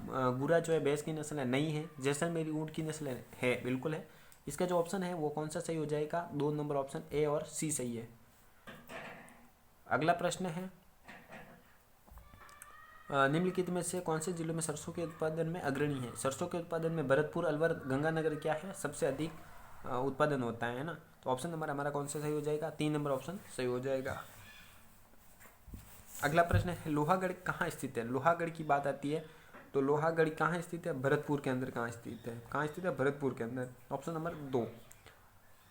गुरा जो है भैंस की नस्ल है, नहीं है। जैसलमेरी ऊँट की नस्ल है, बिल्कुल है। इसका जो ऑप्शन है वो कौन सा सही हो जाएगा, 2 नंबर ऑप्शन ए और सी सही है। अगला प्रश्न है, निम्नलिखित में से कौन से जिलों में सरसों के उत्पादन में अग्रणी है। सरसों के उत्पादन में भरतपुर, अलवर, गंगानगर क्या है, सबसे अधिक उत्पादन होता है ना। तो ऑप्शन नंबर हमारा कौन सा सही हो जाएगा, 3 नंबर ऑप्शन सही हो जाएगा। अगला प्रश्न है, लोहागढ़ कहाँ स्थित है। लोहागढ़ की बात आती है तो लोहागढ़ कहाँ स्थित है, भरतपुर के अंदर कहाँ स्थित है, कहाँ स्थित है, भरतपुर के अंदर। Option number 2।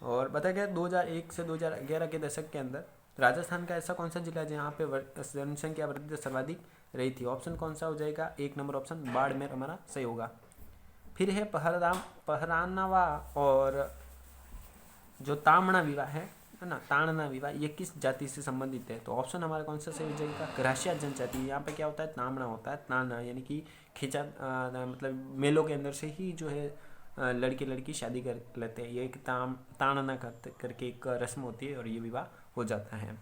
और बताया गया 2001 से 2011 के दशक के अंदर राजस्थान का ऐसा कौन सा जिला है जहाँ पे जनसंख्या वृद्धि सर्वाधिक रही थी। ऑप्शन कौन सा हो जाएगा, 1 नंबर ऑप्शन बाड़मेर हमारा सही होगा। फिर है पहरानावा और जो तामणा विवाह है ना, ताड़ना विवाह, ये किस जाति से संबंधित है। तो ऑप्शन हमारा कौन सा सही हो जाएगा, ग्रासिया जनजाति। यहाँ पे क्या होता है, तामणा होता है, ताना यानी कि खींचा, मतलब मेलों के अंदर से ही जो है लड़के लड़की शादी कर लेते हैं। ये एक ताड़ना करके एक रस्म होती है और ये विवाह हो जाता है।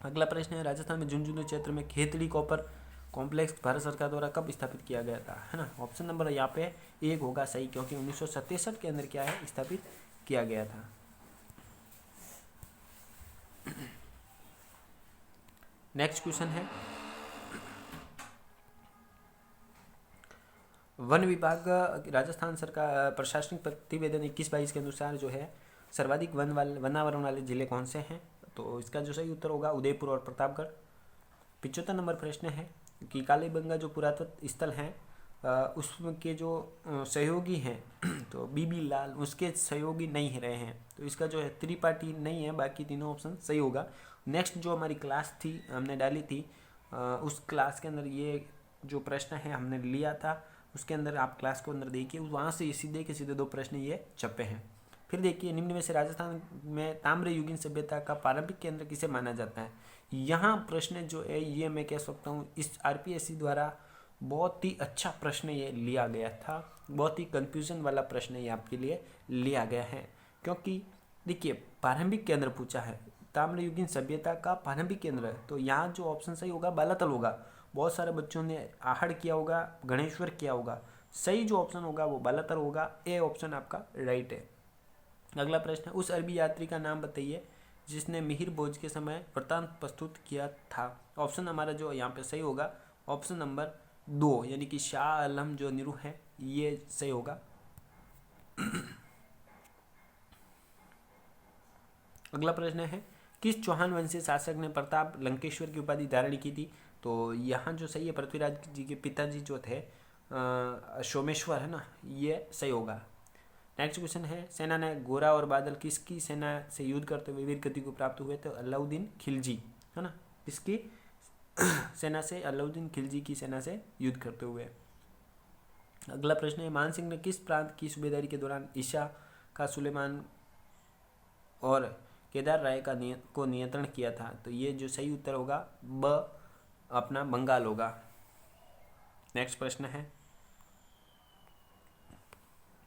अगला प्रश्न है, राजस्थान में झुंझुनू क्षेत्र में खेतड़ी कॉपर कॉम्प्लेक्स भारत सरकार द्वारा कब स्थापित किया गया था, है ना। ऑप्शन नंबर यहाँ पे 1 होगा सही, क्योंकि 1967 के अंदर क्या है, स्थापित किया गया था। नेक्स्ट क्वेश्चन है, वन विभाग राजस्थान सरकार प्रशासनिक प्रतिवेदन 21-22 के अनुसार जो है सर्वाधिक वनावरण वाले जिले कौन से हैं। तो इसका जो सही उत्तर होगा उदयपुर और प्रतापगढ़। 75 नंबर प्रश्न है कि कालीबंगा जो पुरातत्व स्थल है उसके जो सहयोगी हैं तो बीबी लाल उसके सहयोगी नहीं रहे हैं। तो इसका जो है त्रिपाठी नहीं है, बाकी तीनों ऑप्शन सही होगा। नेक्स्ट जो हमारी क्लास थी हमने डाली थी उस क्लास के अंदर ये जो प्रश्न है हमने लिया था, उसके अंदर आप क्लास को अंदर देखिए, वहाँ से सीधे के सीधे 2 प्रश्न ये छपे हैं। फिर देखिए निम्न में से राजस्थान में ताम्रयुगीन सभ्यता का प्रारंभिक केंद्र किसे माना जाता है। यहाँ प्रश्न जो है ये मैं कह सकता हूँ इस आरपीएससी द्वारा बहुत ही अच्छा प्रश्न ये लिया गया था, बहुत ही कंफ्यूजन वाला प्रश्न ये आपके लिए लिया गया है। क्योंकि देखिए प्रारंभिक केंद्र पूछा है, ताम्रयुगीन सभ्यता का प्रारंभिक केंद्र है, तो यहाँ जो ऑप्शन सही होगा बालातल होगा। बहुत सारे बच्चों ने आहड़ किया होगा, गणेश्वर किया होगा, सही जो ऑप्शन होगा वो बालातल होगा। ए ऑप्शन आपका राइट है। अगला प्रश्न है, उस अरबी यात्री का नाम बताइए जिसने मिहिर भोज के समय वृत्तांत प्रस्तुत किया था। ऑप्शन हमारा जो यहाँ पे सही होगा ऑप्शन नंबर 2 यानी कि शाह आलम जो निरू है ये सही होगा। अगला प्रश्न है, किस चौहान वंशीय शासक ने प्रताप लंकेश्वर की उपाधि धारण की थी। तो यहाँ जो सही है पृथ्वीराज जी के पिताजी जो थे सोमेश्वर है ना, ये सही होगा। नेक्स्ट क्वेश्चन है, सेना ने गोरा और बादल किसकी सेना से युद्ध करते हुए वीर गति को प्राप्त हुए। तो अलाउद्दीन खिलजी है ना, इसकी सेना से, अलाउद्दीन खिलजी की सेना से युद्ध करते हुए। अगला प्रश्न है, मान सिंह ने किस प्रांत की सूबेदारी के दौरान ईशा का सुलेमान और केदार राय को नियंत्रण किया था। तो ये जो सही उत्तर होगा ब अपना बंगाल होगा। नेक्स्ट प्रश्न है,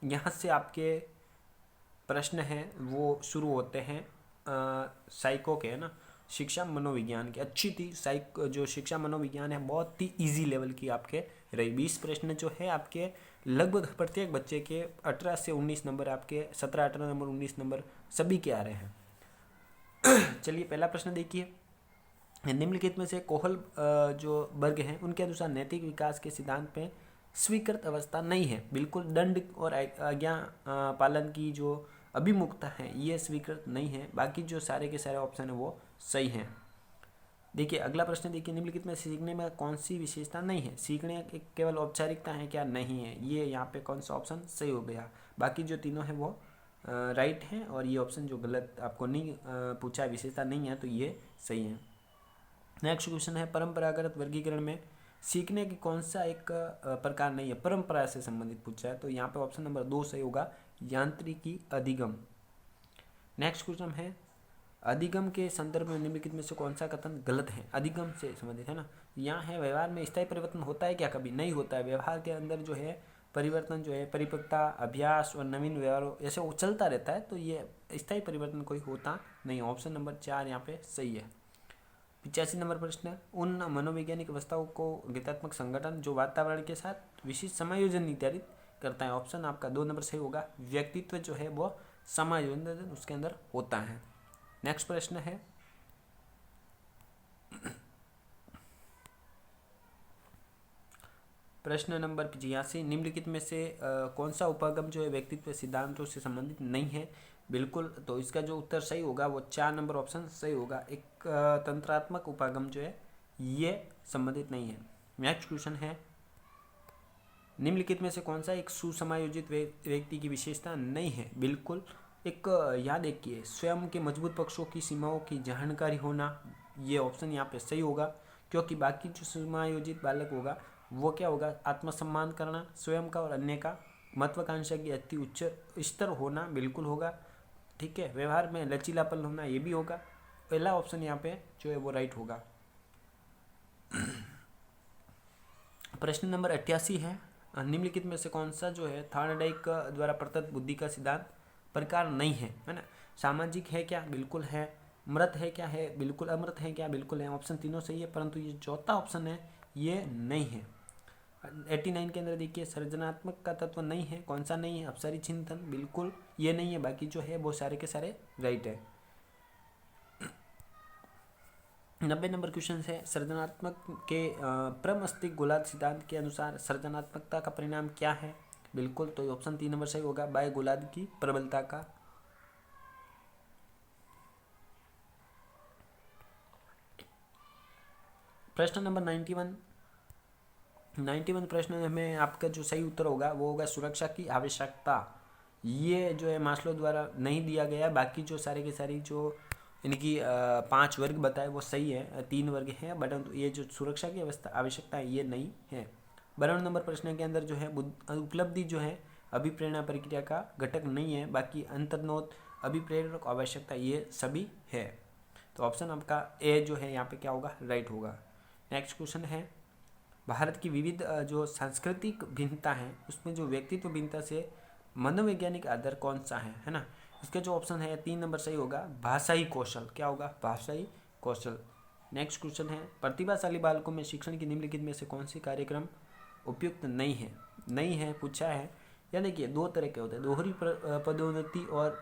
यहाँ से आपके प्रश्न हैं वो शुरू होते हैं साइको के है ना, शिक्षा मनोविज्ञान के। अच्छी थी जो शिक्षा मनोविज्ञान है बहुत ही इजी लेवल की आपके रही। 20 प्रश्न जो है आपके लगभग प्रत्येक बच्चे के 18 से 19 नंबर, आपके 17-18 नंबर 19 नंबर सभी के आ रहे हैं। चलिए पहला प्रश्न देखिए, निम्नलिखित में से कोहल जो वर्ग हैं उनके अनुसार नैतिक विकास के सिद्धांत में स्वीकृत अवस्था नहीं है। बिल्कुल दंड और आज्ञा पालन की जो अभिमुखता है ये स्वीकृत नहीं है। बाकी जो सारे के सारे ऑप्शन है वो सही हैं। देखिए अगला प्रश्न देखिए, निम्नलिखित में सीखने में कौन सी विशेषता नहीं है। सीखने एक केवल औपचारिकता है क्या, नहीं है। ये यहाँ पे कौन सा ऑप्शन सही हो गया। बाकी जो तीनों है वो राइट हैं और ये ऑप्शन जो गलत आपको नहीं पूछा विशेषता नहीं है तो ये सही है। नेक्स्ट क्वेश्चन है, परंपरागत वर्गीकरण में सीखने की कौन सा एक प्रकार नहीं है, परंपरा से संबंधित पूछा है। तो यहाँ पे ऑप्शन नंबर 2 सही होगा, यांत्रिकी अधिगम। नेक्स्ट क्वेश्चन है, अधिगम के संदर्भ में निम्नलिखित में से कौन सा कथन गलत है। अधिगम से संबंधित है ना, यहाँ है व्यवहार में स्थायी परिवर्तन होता है क्या, कभी नहीं होता है। व्यवहार के अंदर जो है परिवर्तन जो है परिपक्वता, अभ्यास और नवीन व्यवहार ऐसे वो चलता रहता है, तो ये स्थायी परिवर्तन कोई होता नहीं। ऑप्शन नंबर 4 यहाँ पे सही है। 85 नंबर प्रश्न है, उन मनोवैज्ञानिक अवस्थाओं को गीतात्मक संगठन जो वातावरण के साथ विशिष्ट समायोजन निर्धारित करता है। ऑप्शन आपका 2 नंबर सही होगा। व्यक्तित्व जो है वो समायोजन उसके अंदर होता है। नेक्स्ट प्रश्न है, प्रश्न नंबर 85, निम्नलिखित में से कौन सा उपागम जो है व्यक्तित्व सिद्धांतों से संबंधित नहीं है। बिल्कुल, तो इसका जो उत्तर सही होगा वो 4 नंबर ऑप्शन सही होगा। एक तंत्रात्मक उपागम जो है ये संबंधित नहीं है। नेक्स्ट क्वेश्चन है, निम्नलिखित में से कौन सा एक सुसमायोजित व्यक्ति की विशेषता नहीं है। बिल्कुल, एक याद रखिए स्वयं के मजबूत पक्षों की सीमाओं की जानकारी होना, ये ऑप्शन यहाँ पे सही होगा। क्योंकि बाकी जो समायोजित बालक होगा वो क्या होगा, आत्मसम्मान करना, स्वयं का और अन्य का, महत्वाकांक्षा की अति उच्च स्तर होना बिल्कुल होगा। ठीक है, व्यवहार में लचीलापन होना ये भी होगा। पहला ऑप्शन यहाँ पे जो है वो राइट होगा। प्रश्न नंबर 88 है, निम्नलिखित में से कौन सा जो है थॉर्नडाइक द्वारा प्रदत्त बुद्धि का सिद्धांत प्रकार नहीं है, है ना। सामाजिक है क्या, बिल्कुल है। मृत है क्या, है बिल्कुल। अमृत है क्या, बिल्कुल है। ऑप्शन तीनों सही है, परंतु ये चौथा ऑप्शन है ये नहीं है। 89 के अंदर देखिए सृजनात्मक का तत्व नहीं है। कौन सा नहीं है, अपसारी चिंतन, बिल्कुल ये नहीं है। बाकी जो है वो सारे के सारे राइट है। 90 नंबर क्वेश्चन है, सृजनात्मक के प्रमस्तिक गोलार्ध सिद्धांत के अनुसार सृजनात्मकता का परिणाम क्या है। बिल्कुल, तो ऑप्शन 3 नंबर सही होगा, बाय गोलार्ध की प्रबलता का। प्रश्न नंबर 91 प्रश्न में आपका जो सही उत्तर होगा वो होगा सुरक्षा की आवश्यकता। ये जो है मास्लो द्वारा नहीं दिया गया। बाकी जो सारे के सारी जो इनकी 5 वर्ग बताए वो सही है, 3 वर्ग हैं, बट ये जो सुरक्षा की आवश्यकता है ये नहीं है। 92 नंबर प्रश्न के अंदर जो है उपलब्धि जो है अभिप्रेरणा प्रक्रिया का घटक नहीं है, बाकी अंतर्नोद, अभिप्रेरक, आवश्यकता ये सभी है। तो ऑप्शन आपका ए जो है यहाँ पे क्या होगा, राइट होगा। नेक्स्ट क्वेश्चन है, भारत की विविध जो सांस्कृतिक भिन्नता है उसमें जो व्यक्तित्व भिन्नता से मनोवैज्ञानिक आधार कौन सा है ना। इसके जो ऑप्शन है 3 नंबर सही होगा, भाषाई कौशल। क्या होगा, भाषाई कौशल। नेक्स्ट क्वेश्चन है, प्रतिभाशाली बालकों में शिक्षण की निम्नलिखित में से कौन सी कार्यक्रम उपयुक्त नहीं है पूछा है। या देखिए 2 तरह के होते हैं, दोहरी पदोन्नति और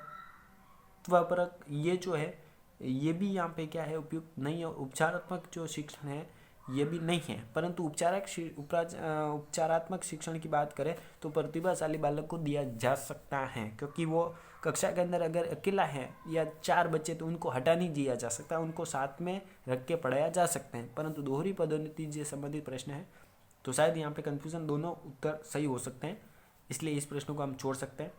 त्वरक, ये जो है ये भी यहाँ पे क्या है, उपयुक्त नहीं है। उपचारात्मक जो शिक्षण है ये भी नहीं है, परंतु उपचारात्मक शिक्षण की बात करें तो प्रतिभाशाली बालक को दिया जा सकता है, क्योंकि वो कक्षा के अंदर अगर अकेला है या 4 बच्चे तो उनको हटा नहीं दिया जा सकता, उनको साथ में रख के पढ़ाया जा सकते हैं। परंतु दोहरी पदोन्नति से संबंधित प्रश्न है तो शायद यहाँ पे कन्फ्यूजन, दोनों उत्तर सही हो सकते हैं, इसलिए इस प्रश्न को हम छोड़ सकते हैं।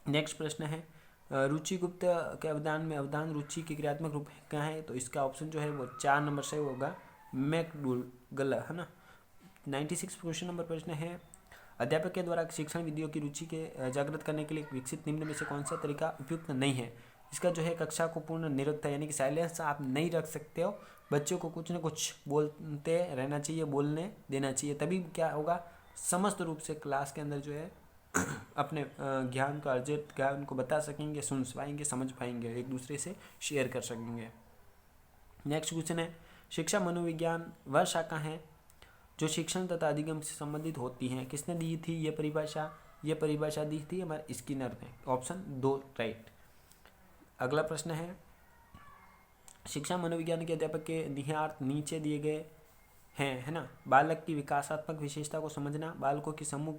नेक्स्ट प्रश्न है, रुचि गुप्त के अवदान में अवदान रुचि की क्रियात्मक रूप क्या है। तो इसका ऑप्शन जो है वो 4 नंबर सही होगा, मैकडूगल है ना। 96 क्वेश्चन नंबर प्रश्न है, अध्यापक के द्वारा शिक्षण विधियों की रुचि के जागृत करने के लिए विकसित निम्न में से कौन सा तरीका उपयुक्त नहीं है। इसका जो है कक्षा को पूर्ण निरवता यानी कि साइलेंस आप नहीं रख सकते हो, बच्चों को कुछ न कुछ बोलते रहना चाहिए, बोलने देना चाहिए, तभी क्या होगा, समस्त रूप से क्लास के अंदर जो है अपने ज्ञान का अर्जित ज्ञान उनको बता सकेंगे, सुन पाएंगे, समझ पाएंगे, एक दूसरे से शेयर कर सकेंगे। नेक्स्ट क्वेश्चन है, शिक्षा मनोविज्ञान वह शाखा है जो शिक्षण तथा अधिगम से संबंधित होती है। किसने दी थी ये परिभाषा दी थी हमारे स्किनर ने। Option 2 right. अगला प्रश्न है, शिक्षा मनोविज्ञान के अध्यापक के निहितार्थ नीचे दिए गए हैं, है ना। बालक की विकासात्मक विशेषता को समझना, बालकों की समूह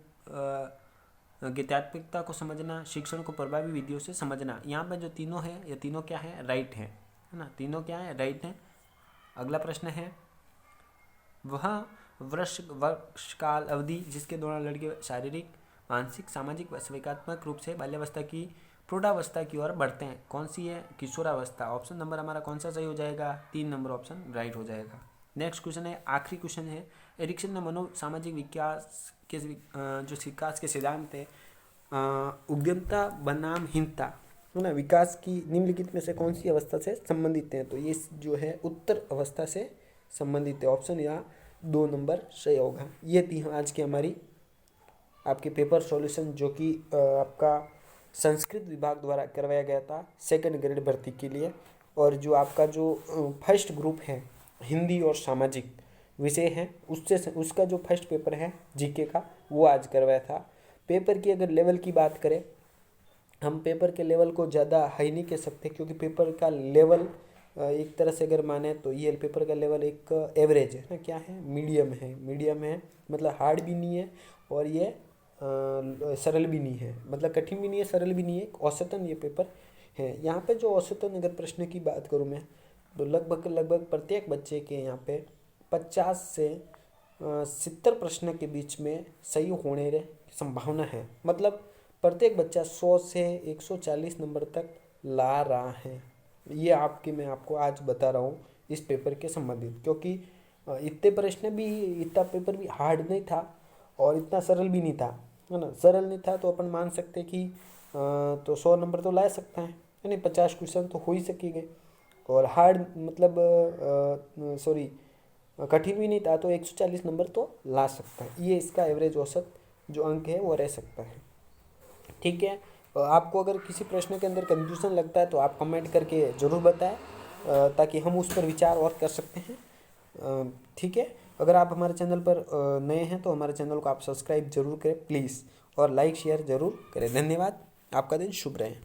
गीतात्मकता को समझना, शिक्षण को प्रभावी विधियों से समझना। यहाँ पर जो तीनों है ये तीनों क्या है, राइट है ना, तीनों क्या है, राइट है। अगला प्रश्न है, वह वर्षकाल अवधि जिसके दौरान लड़के शारीरिक, मानसिक, सामाजिक व संवेगात्मक रूप से बाल्यावस्था की प्रौढ़ावस्था की ओर बढ़ते हैं, कौन सी है, किशोरावस्था। ऑप्शन नंबर हमारा कौन सा सही हो जाएगा, 3 नंबर ऑप्शन राइट हो जाएगा। नेक्स्ट क्वेश्चन है, आखिरी क्वेश्चन है, एरिक्सन ने मनो सामाजिक विकास के जो विकास के सिद्धांत है, उद्यमता बनाम हीनता है ना, विकास की निम्नलिखित में से कौन सी अवस्था से संबंधित है। तो ये जो है उत्तर अवस्था से संबंधित है, ऑप्शन या 2 नंबर सही होगा। ये थी आज की हमारी आपके पेपर सॉल्यूशन, जो कि आपका संस्कृत विभाग द्वारा करवाया गया था 2nd ग्रेड भर्ती के लिए। और जो आपका जो फर्स्ट ग्रुप है हिंदी और सामाजिक विषय है, उसका जो फर्स्ट पेपर है जीके का वो आज करवाया था। पेपर की अगर लेवल की बात करें, हम पेपर के लेवल को ज़्यादा हाई नहीं कह सकते, क्योंकि पेपर का लेवल एक तरह से अगर माने तो ये पेपर का लेवल एक एवरेज है ना, क्या है, मीडियम है, मतलब हार्ड भी नहीं है और ये सरल भी नहीं है, मतलब कठिन भी नहीं है, सरल भी नहीं है, औसतन ये पेपर है। यहाँ पे जो औसतन अगर प्रश्न की बात करूँ मैं, तो लगभग प्रत्येक बच्चे के यहाँ पे 50 से 70 प्रश्न के बीच में सही होने की संभावना है। मतलब प्रत्येक बच्चा 100 से 140 नंबर तक ला रहा है। ये मैं आपको आज बता रहा हूँ इस पेपर के संबंधित, क्योंकि इतना पेपर भी हार्ड नहीं था और इतना सरल भी नहीं था, है ना। सरल नहीं था तो अपन मान सकते कि तो 100 नंबर तो ला सकता है नहीं, 50 क्वेश्चन तो हो ही सकेंगे। और हार्ड मतलब कठिन भी नहीं था तो 140 नंबर तो ला सकता है। ये इसका एवरेज औसत जो अंक है वो रह सकता है, ठीक है। आपको अगर किसी प्रश्न के अंदर कंफ्यूजन लगता है तो आप कमेंट करके ज़रूर बताएं, ताकि हम उस पर विचार और कर सकते हैं, ठीक है। अगर आप हमारे चैनल पर नए हैं तो हमारे चैनल को आप सब्सक्राइब जरूर करें प्लीज़, और लाइक शेयर ज़रूर करें। धन्यवाद, आपका दिन शुभ रहे।